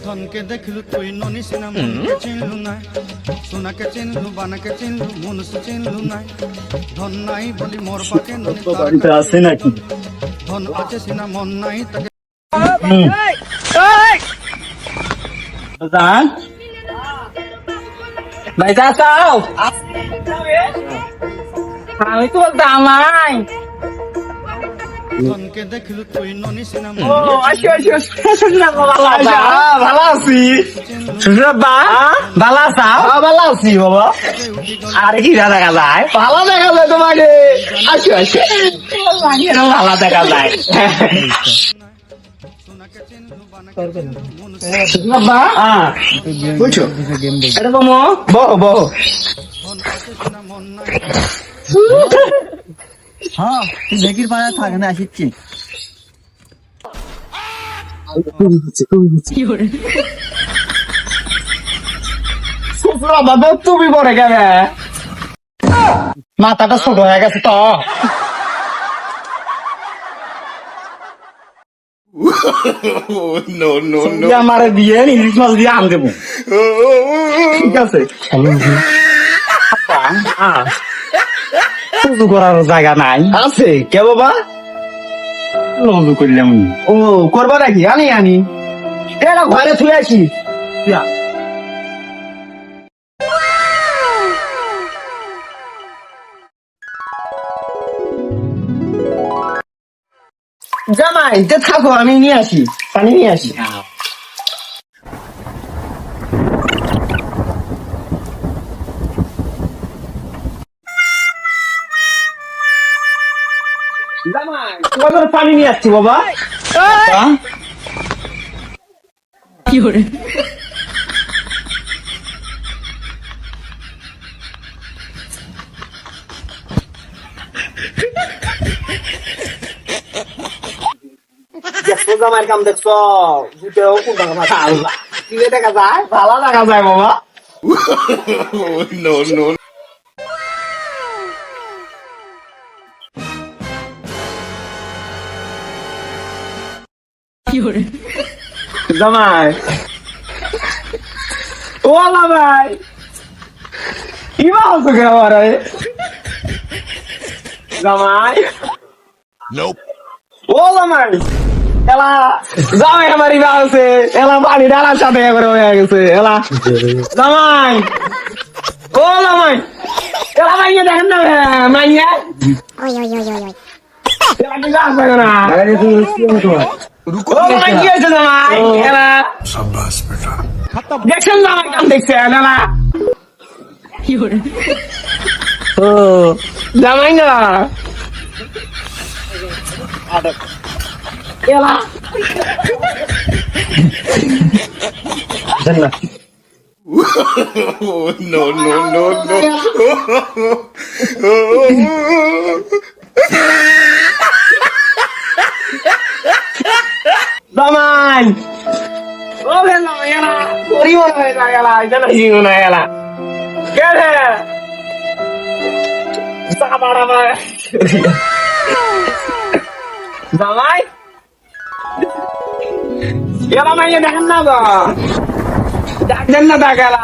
ধনকে দেখলু তুই ননি সিনা মনকে চিনলু না সোনাকে চিনলু বানাকে চিনলু মনুষ্য চিনলু না ধন নাই বলি মোর পাকে ননি বাড়িতে আছে নাকি? ধন আছে সিনা মন নাই তাকে জান ভাই যাও আমি তো দামাই ধনকে দেখলু তুই ননি সিনা ভালো আছি সুরব্বা ভালো আছা ভালো আছি বাবা আরে কি দেখা যায় ভালো দেখা যায় তোমাকে আসো আসো ভালো দেখা যায় সোনাকে চিনলু বানাকে চিনলু মনুষ্য সুরব্বা বুঝছো এটা বমো বহ বহ ধন আছে সিনা মন নাই হ্যাঁ তুই দেখির পাড়া থাকে না আসিচ্ছি বাবা তুমি পরে গেলে মাথাটা ছোট হয়ে গেছে তো আমারে দিয়ে ইলিশ মাছ দিয়ে আন দেবো ঠিক আছে শুধু করার জায়গা নাই আছে কে বাবা লজু করলাম ও করবা নাকি আনি আনি এটা ঘরে থুয়ে আসি জামাই যে থাকো আমি নিয়ে আসি পানি নিয়ে আসি জামাই তোমাদের পানি নিয়ে আসছি বাবা কি করে দেখছো জামাইয়ের কাম দেখছো জুতেও কোনটা মাথা আল্লাহ কি দেখা যায় ভালো দেখা যায় বাবা জামাই ও আল্লাহ ভাই কি বলছো কে আমার জামাই ও জামাই এলা জামাই আমার ইবা আছে এলা পানি ডালার সাথে করে হয়ে গেছে এলা জামাই ও জামাই এলা মাইয়া দেখেন না মাইয়া এলা কি গাছ পাবে না ও মাই কি হয়েছে জামাই এলা দেখছেন জামাই কাম দেখছেন এলা ও জামাই না এলা জান্নাত জামাই ও ভেলা এলা পরিব না এলা এটা না জিও না এলা কে রে সাবাড়া মা জামাই এলা মাইয়া দেখেন না গো দেখেন না দেখালা